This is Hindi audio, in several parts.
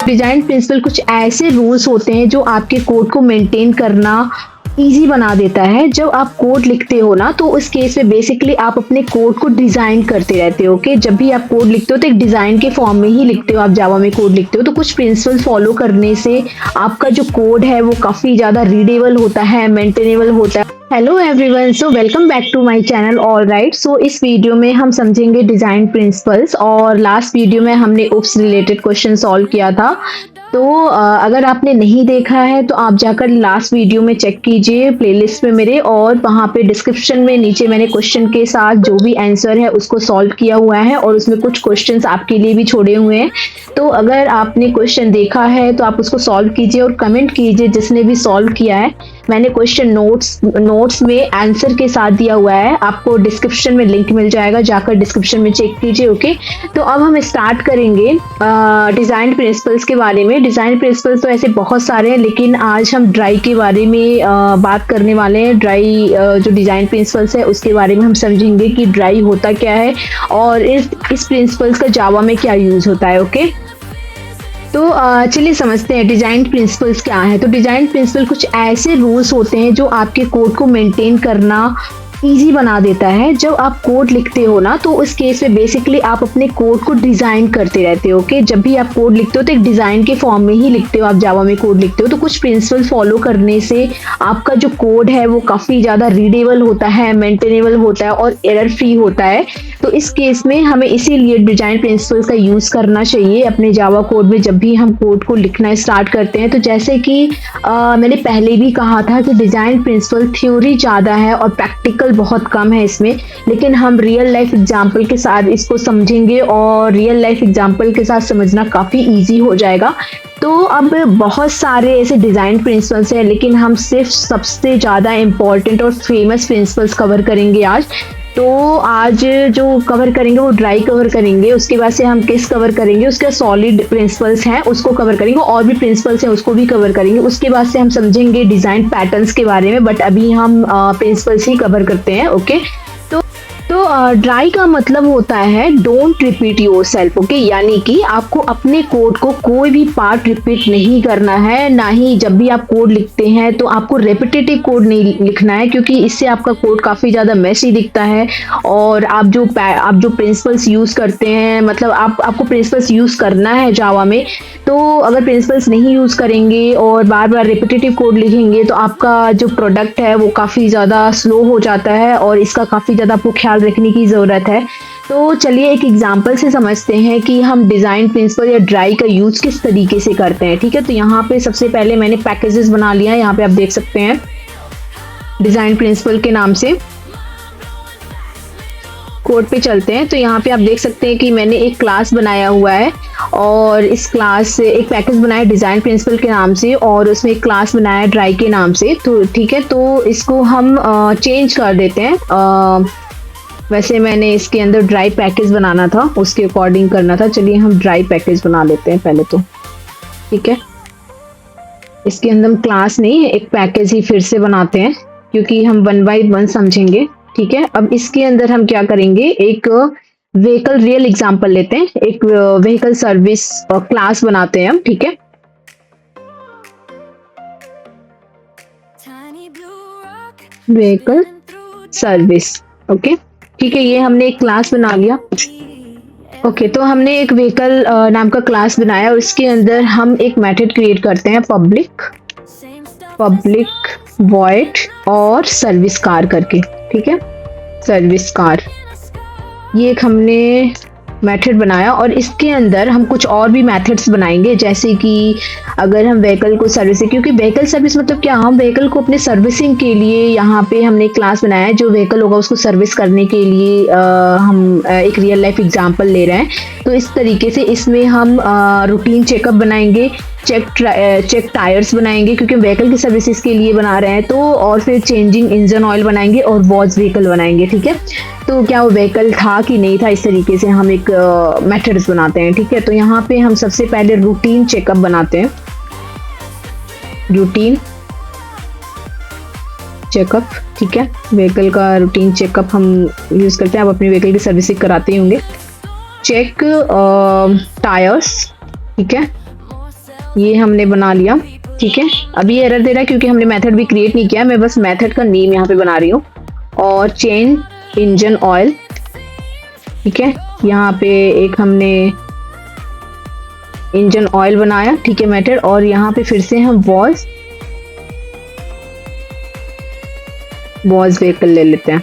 डिजाइन प्रिंसिपल कुछ ऐसे रूल्स होते हैं जो आपके कोड को मेंटेन करना इजी बना देता है। जब आप कोड लिखते हो ना, तो उस केस में बेसिकली आप अपने कोड को डिजाइन करते रहते हो। ओके, जब भी आप कोड लिखते हो तो एक डिजाइन के फॉर्म में ही लिखते हो। आप जावा में कोड लिखते हो तो कुछ प्रिंसिपल फॉलो करने से आपका जो कोड है वो काफी ज्यादा रीडेबल होता है, मेंटेनेबल होता है। Hello everyone, so welcome back to my channel. All right, so इस वीडियो में हम समझेंगे डिजाइन प्रिंसिपल्स, और लास्ट वीडियो में हमने उप्स रिलेटेड क्वेश्चन सॉल्व किया था। तो अगर आपने नहीं देखा है तो आप जाकर लास्ट वीडियो में चेक कीजिए प्लेलिस्ट में मेरे, और वहाँ पे डिस्क्रिप्शन में नीचे मैंने क्वेश्चन के साथ जो भी आंसर है उसको सॉल्व किया हुआ है, और उसमें कुछ क्वेश्चंस आपके लिए भी छोड़े हुए हैं। तो अगर आपने क्वेश्चन देखा है तो आप उसको सॉल्व कीजिए और कमेंट कीजिए जिसने भी सॉल्व किया है। मैंने क्वेश्चन नोट्स में आंसर के साथ दिया हुआ है, आपको डिस्क्रिप्शन में लिंक मिल जाएगा, जाकर डिस्क्रिप्शन में चेक कीजिए। ओके, तो अब हम स्टार्ट करेंगे डिजाइन प्रिंसिपल्स के बारे में। डिजाइन प्रिंसिपल्स तो ऐसे बहुत सारे हैं, लेकिन आज हम ड्राई के बारे में बात करने वाले हैं। ड्राई जो डिजाइन प्रिंसिपल्स है उसके बारे में हम समझेंगे कि ड्राई होता क्या है और इस प्रिंसिपल्स का जावा में क्या यूज होता है। ओके, तो चलिए समझते हैं डिजाइन प्रिंसिपल्स क्या है। तो डिजाइन प्रिंसिपल कुछ ऐसे रूल्स होते हैं जो आपके कोड को मेंटेन करना इजी बना देता है। जब आप कोड लिखते हो ना, तो उस केस में बेसिकली आप अपने कोड को डिजाइन करते रहते हो। ओके, जब भी आप कोड लिखते हो तो एक डिजाइन के फॉर्म में ही लिखते हो। आप जावा में कोड लिखते हो तो कुछ प्रिंसिपल फॉलो करने से आपका जो कोड है वो काफी ज्यादा रीडेबल होता है, मेंटेनेबल होता है और एरर फ्री होता है। तो इस केस में हमें इसीलिए डिजाइन प्रिंसिपल्स का यूज करना चाहिए अपने जावा कोड में जब भी हम कोड को लिखना स्टार्ट करते हैं। तो जैसे कि मैंने पहले भी कहा था कि डिजाइन प्रिंसिपल थ्योरी ज्यादा है और प्रैक्टिकल बहुत कम है इसमें, लेकिन हम रियल लाइफ एग्जांपल के साथ इसको समझेंगे और रियल लाइफ एग्जांपल के साथ समझना काफी इजी हो जाएगा। तो अब बहुत सारे ऐसे डिजाइन प्रिंसिपल्स हैं, लेकिन हम सिर्फ सबसे ज्यादा इंपॉर्टेंट और फेमस प्रिंसिपल्स कवर करेंगे आज। तो आज जो कवर करेंगे वो ड्राई कवर करेंगे, उसके बाद से हम किस कवर करेंगे, उसके सॉलिड प्रिंसिपल्स हैं उसको कवर करेंगे, और भी प्रिंसिपल्स हैं उसको भी कवर करेंगे। उसके बाद से हम समझेंगे डिजाइन पैटर्न्स के बारे में, बट अभी हम प्रिंसिपल्स ही कवर करते हैं। ओके, तो ड्राई का मतलब होता है डोंट रिपीट योरसेल्फ। ओके, यानी कि आपको अपने कोड को कोई भी पार्ट रिपीट नहीं करना है, ना ही जब भी आप कोड लिखते हैं तो आपको रेपिटेटिव कोड नहीं लिखना है, क्योंकि इससे आपका कोड काफी ज्यादा मेसी दिखता है। और आप जो प्रिंसिपल्स यूज करते हैं, मतलब आपको प्रिंसिपल्स यूज करना है जावा में, तो अगर प्रिंसिपल्स नहीं यूज करेंगे और बार बार रिपीटेटिव कोड लिखेंगे तो आपका जो प्रोडक्ट है वो काफी ज्यादा स्लो हो जाता है, और इसका काफी ज्यादा आपको ख्याल रखने की जरूरत है। तो चलिए एक एग्जांपल से समझते हैं कि हम डिजाइन प्रिंसिपल या ड्राई का यूज किस तरीके से करते हैं। ठीक है, तो यहाँ पे सबसे पहले मैंने पैकेजेस बना लिया है, यहाँ पे आप देख सकते हैं डिजाइन प्रिंसिपल के नाम से। कोड पे चलते हैं तो यहाँ पे आप देख सकते हैं कि मैंने एक क्लास बनाया हुआ है, और इस क्लास से एक पैकेज बनाया डिजाइन प्रिंसिपल के नाम से, और उसमें एक क्लास बनाया ड्राई के नाम से। तो ठीक है, तो इसको हम चेंज कर देते हैं। वैसे मैंने इसके अंदर ड्राई पैकेज बनाना था, उसके अकॉर्डिंग करना था। चलिए हम ड्राई पैकेज बना लेते हैं पहले तो। ठीक है, इसके अंदर हम क्लास नहीं एक पैकेज ही फिर से बनाते हैं, क्योंकि हम 1 बाय 1 समझेंगे। ठीक है, अब इसके अंदर हम क्या करेंगे, एक व्हीकल रियल एग्जांपल लेते हैं, एक व्हीकल सर्विस क्लास बनाते हैं हम। ठीक है, व्हीकल सर्विस। ओके, ठीक है, ये हमने एक क्लास बना लिया। ओके, तो हमने एक व्हीकल नाम का क्लास बनाया, और इसके अंदर हम एक मेथड क्रिएट करते हैं पब्लिक वॉइड और सर्विस कार करके। ठीक है, सर्विस कार, ये एक हमने मेथड बनाया, और इसके अंदर हम कुछ और भी मेथड्स बनाएंगे, जैसे कि अगर हम व्हीकल को सर्विस, क्योंकि व्हीकल सर्विस मतलब क्या, हम व्हीकल को अपने सर्विसिंग के लिए यहाँ पे हमने क्लास बनाया है। जो व्हीकल होगा उसको सर्विस करने के लिए हम एक रियल लाइफ एग्जांपल ले रहे हैं। तो इस तरीके से इसमें हम रूटीन चेकअप बनाएंगे, चेक टायर्स बनाएंगे, क्योंकि व्हीकल की सर्विसेज के लिए बना रहे हैं। तो और फिर चेंजिंग इंजन ऑयल बनाएंगे और वॉच व्हीकल बनाएंगे। ठीक है, तो क्या वो व्हीकल था कि नहीं था, इस तरीके से हम एक मेथड्स बनाते हैं। ठीक है, तो यहाँ पे हम सबसे पहले रूटीन चेकअप बनाते हैं, रूटीन चेकअप। ठीक है, व्हीकल का रूटीन चेकअप हम यूज करते हैं, आप अपनी व्हीकल की सर्विसिंग कराते ही होंगे। चेक टायर्स, ठीक है, ये हमने बना लिया, ठीक है। अभी ये एरर दे रहा है क्योंकि हमने मेथड भी क्रिएट नहीं किया, मैं बस मेथड का नेम यहाँ पे बना रही हूँ। और चेंज इंजन ऑयल, ठीक है। यहाँ पे एक हमने इंजन ऑयल बनाया, ठीक है, मेथड। और यहाँ पे फिर से हम वॉज व्हीकल ले लेते हैं,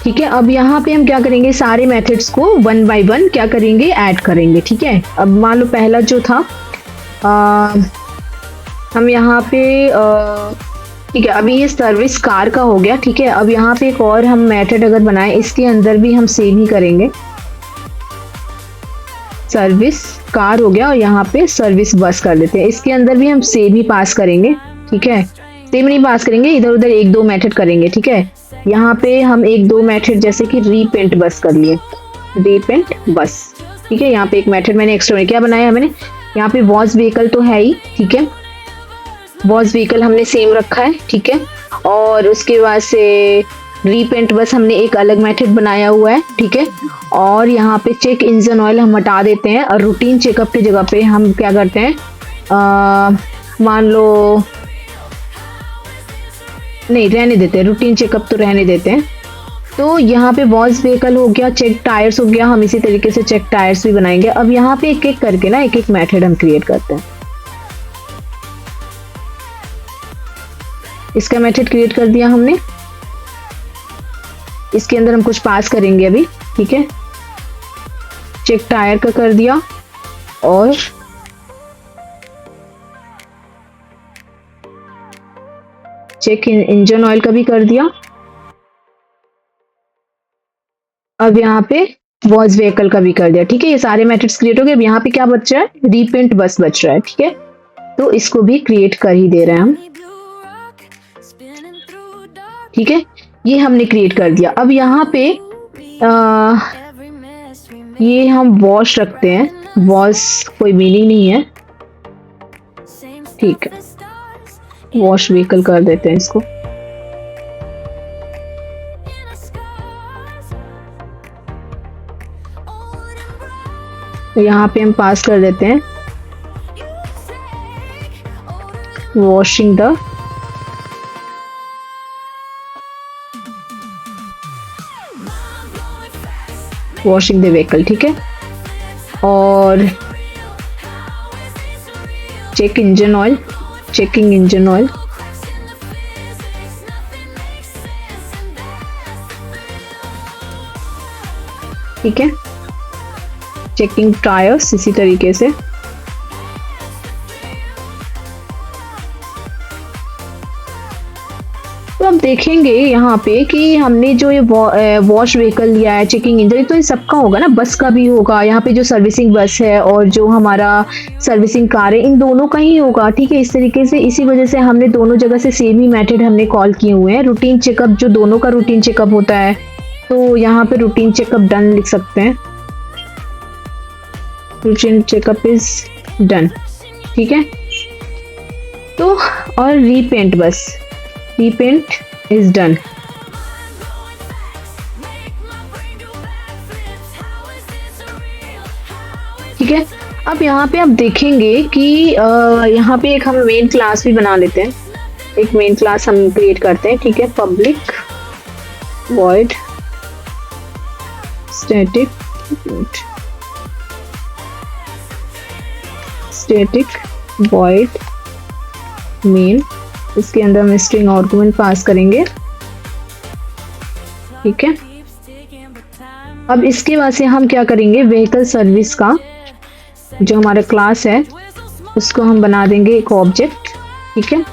ठीक है। अब यहाँ पे हम क्या करेंगे, सारे मेथड्स को वन बाय वन क्या करेंगे, ऐड करेंगे, ठीक है। अब मान लो पहला जो था हम यहाँ पे ठीक है, अभी ये सर्विस कार का हो गया, ठीक है। अब यहाँ पे एक और हम मेथड अगर बनाए, इसके अंदर भी हम सेम ही करेंगे। सर्विस कार हो गया और यहाँ पे सर्विस बस कर देते हैं, इसके अंदर भी हम सेम ही पास करेंगे, ठीक है। सेम नहीं पास करेंगे, इधर उधर एक दो मेथड करेंगे, ठीक है। यहाँ पे हम एक दो मेथड जैसे कि रीपेंट बस कर लिए, रीपेंट बस, ठीक है। यहाँ पे एक मेथड मैंने एक्स्ट्रा क्या बनाया, मैंने यहाँ पे वॉज व्हीकल तो है ही, ठीक है। वॉज व्हीकल हमने सेम रखा है, ठीक है। और उसके बाद से रीपेंट बस हमने एक अलग मेथड बनाया हुआ है, ठीक है। और यहाँ पे चेक इंजन ऑयल हम हटा देते हैं और रूटीन चेकअप की जगह पे हम क्या करते हैं, मान लो नहीं रहने देते हैं, रूटीन चेकअप तो रहने देते हैं। तो यहाँ पे वॉज व्हीकल हो गया, चेक टायर्स हो गया, हम इसी तरीके से चेक टायर्स भी बनाएंगे। अब यहाँ पे एक एक करके ना एक एक मेथड हम क्रिएट करते हैं। इसका मेथड क्रिएट कर दिया हमने, इसके अंदर हम कुछ पास करेंगे अभी, ठीक है। चेक टायर का कर दिया और चेक इंजन ऑयल का भी कर दिया। अब यहाँ पे वॉज व्हीकल का भी कर दिया, ठीक है। ये सारे मेथड्स क्रिएट हो गए। अब यहाँ पे क्या बच रहा है, रीपेंट बस बच रहा है, ठीक है। तो इसको भी क्रिएट कर ही दे रहे हैं हम, ठीक है। ये हमने क्रिएट कर दिया। अब यहाँ पे ये हम वॉश रखते हैं, वॉश कोई मीनिंग नहीं है, ठीक है। वॉश व्हीकल कर देते हैं इसको, तो यहाँ पे हम पास कर देते हैं वॉशिंग द व्हीकल, ठीक है। और check engine oil, checking engine oil, ठीक है। चेकिंग टायर्स इसी तरीके से, तो अब देखेंगे यहाँ पे कि हमने जो ये वॉश व्हीकल लिया है, चेकिंग इंजन, तो ये सबका होगा ना, बस का भी होगा। यहाँ पे जो सर्विसिंग बस है और जो हमारा सर्विसिंग कार है, इन दोनों का ही होगा, ठीक है। इस तरीके से, इसी वजह से हमने दोनों जगह से सेम ही मेथड हमने कॉल किए हुए हैं। रूटीन चेकअप जो दोनों का रूटीन चेकअप होता है, तो यहाँ पे रूटीन चेकअप डन लिख सकते हैं, रूटीन चेकअप इज डन, ठीक है। तो और रीपेंट बस, रीपेंट इज डन, ठीक है। अब यहाँ पे आप देखेंगे कि यहाँ पे एक हम मेन क्लास भी बना लेते हैं, एक मेन क्लास हम क्रिएट करते हैं, ठीक है। Public void static void main, इसके अंदर हम स्ट्रिंग आर्गुमेंट पास करेंगे, ठीक है। अब इसके बाद से हम क्या करेंगे, व्हीकल सर्विस का जो हमारा क्लास है उसको हम बना देंगे एक ऑब्जेक्ट, ठीक है।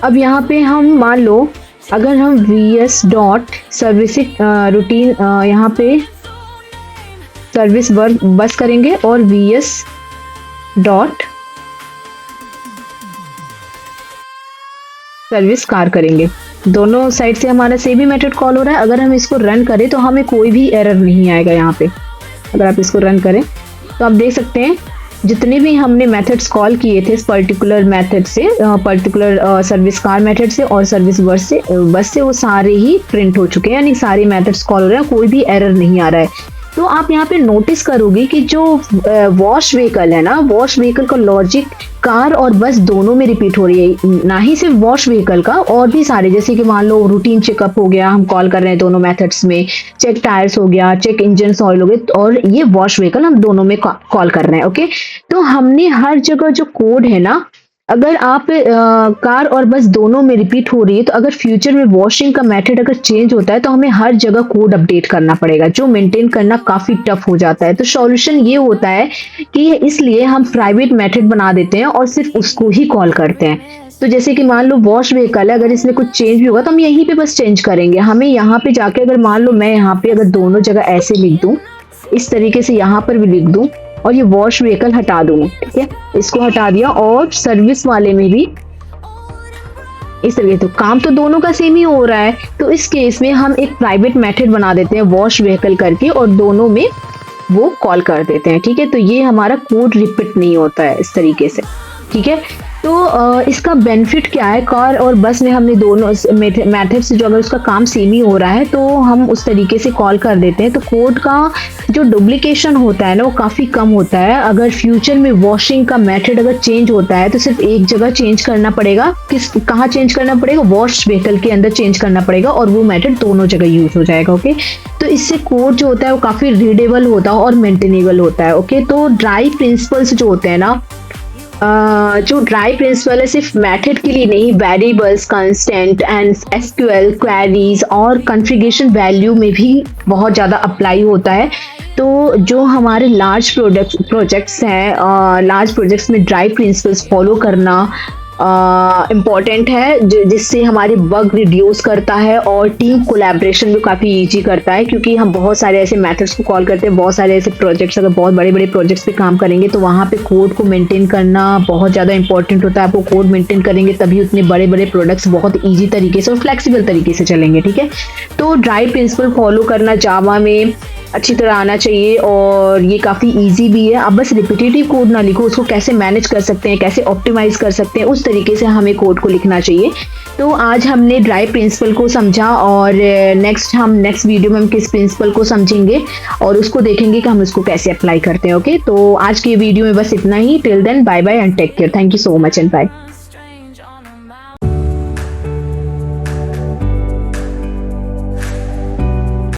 अब यहाँ पे हम मान लो अगर हम vs डॉट सर्विसिंग रूटीन यहाँ पे सर्विस बस करेंगे और vs डॉट सर्विस कार करेंगे, दोनों साइड से हमारा सेम ही मेथड कॉल हो रहा है। अगर हम इसको रन करें तो हमें कोई भी एरर नहीं आएगा यहाँ पे। अगर आप इसको रन करें तो आप देख सकते हैं जितने भी हमने मेथड्स कॉल किए थे इस पर्टिकुलर मेथड से, पर्टिकुलर सर्विस कार मेथड से और सर्विस बस से वो सारे ही प्रिंट हो चुके हैं, यानी सारे मेथड्स कॉल हो रहे हैं, कोई भी एरर नहीं आ रहा है। तो आप यहाँ पे नोटिस करोगे कि जो वॉश व्हीकल है ना, वॉश व्हीकल का लॉजिक कार और बस दोनों में रिपीट हो रही है। ना ही सिर्फ वॉश व्हीकल का, और भी सारे, जैसे कि मान लो रूटीन चेकअप हो गया, हम कॉल कर रहे हैं दोनों मेथड्स में, चेक टायर्स हो गया, चेक इंजन ऑयल हो गए, और ये वॉश व्हीकल हम दोनों में कॉल कर रहे हैं। ओके, तो हमने हर जगह जो कोड है ना, अगर आप कार और बस दोनों में रिपीट हो रही है, तो अगर फ्यूचर में वॉशिंग का मेथड अगर चेंज होता है तो हमें हर जगह कोड अपडेट करना पड़ेगा, जो मेंटेन करना काफी टफ हो जाता है। तो सॉल्यूशन ये होता है कि इसलिए हम प्राइवेट मेथड बना देते हैं और सिर्फ उसको ही कॉल करते हैं। तो जैसे कि मान लो वॉश व्हीकल है, अगर इसमें कुछ चेंज भी होगा तो हम यहीं पे बस चेंज करेंगे। हमें यहाँ पे जाके, अगर मान लो मैं यहाँ पे अगर दोनों जगह ऐसे लिख दूं, इस तरीके से यहाँ पर भी लिख दूं, और ये वॉश व्हीकल हटा दूं, ठीक है, इसको हटा दिया, और सर्विस वाले में भी इस तरीके, तो काम तो दोनों का सेम ही हो रहा है। तो इस केस में हम एक प्राइवेट मेथड बना देते हैं वॉश व्हीकल करके, और दोनों में वो कॉल कर देते हैं, ठीक है। तो ये हमारा कोड रिपीट नहीं होता है इस तरीके से, ठीक है। तो इसका बेनिफिट क्या है, कार और बस में हमने दोनों मेथड से जो अगर उसका काम सेम ही हो रहा है तो हम उस तरीके से कॉल कर देते हैं, तो कोड का जो डुप्लीकेशन होता है ना वो काफ़ी कम होता है। अगर फ्यूचर में वॉशिंग का मेथड अगर चेंज होता है तो सिर्फ एक जगह चेंज करना पड़ेगा, कहाँ चेंज करना पड़ेगा, वॉश व्हीकल के अंदर चेंज करना पड़ेगा, और वो मेथड दोनों जगह यूज हो जाएगा। ओके, तो इससे कोड जो होता है वो काफ़ी रीडेबल होता है और मेंटेनेबल होता है। ओके, तो ड्राई प्रिंसिपल्स जो होते हैं ना, जो ड्राई प्रिंसिपल है सिर्फ मेथड के लिए नहीं, variables, constant and SQL queries और कॉन्फ़िगरेशन वैल्यू में भी बहुत ज़्यादा अप्लाई होता है। तो जो हमारे लार्ज प्रोजेक्ट्स हैं, लार्ज प्रोजेक्ट्स में ड्राई प्रिंसिपल्स फॉलो करना इम्पॉर्टेंट है, जिससे हमारी बग रिड्यूस करता है और टीम कोलैबोरेशन भी काफ़ी ईजी करता है, क्योंकि हम बहुत सारे ऐसे मेथड्स को कॉल करते हैं, बहुत सारे ऐसे प्रोजेक्ट्स, अगर बहुत बड़े बड़े प्रोजेक्ट्स पे काम करेंगे तो वहाँ पे कोड को मेंटेन करना बहुत ज़्यादा इंपॉर्टेंट होता है। आपको कोड मेंटेन करेंगे तभी उतने बड़े बड़े प्रोडक्ट्स बहुत ईजी तरीके से और फ्लेक्सिबल तरीके से चलेंगे, ठीक है। तो ड्राई प्रिंसिपल फॉलो करना जावा में अच्छी तरह आना चाहिए, और ये काफ़ी इजी भी है। आप बस रिपीटेटिव कोड ना लिखो, उसको कैसे मैनेज कर सकते हैं, कैसे ऑप्टिमाइज कर सकते हैं, उस तरीके से हमें कोड को लिखना चाहिए। तो आज हमने ड्राई प्रिंसिपल को समझा, और नेक्स्ट वीडियो में हम किस प्रिंसिपल को समझेंगे और उसको देखेंगे कि हम उसको कैसे अप्लाई करते हैं। ओके, तो आज के वीडियो में बस इतना ही। Till then, bye bye and take care. Thank you so much and bye.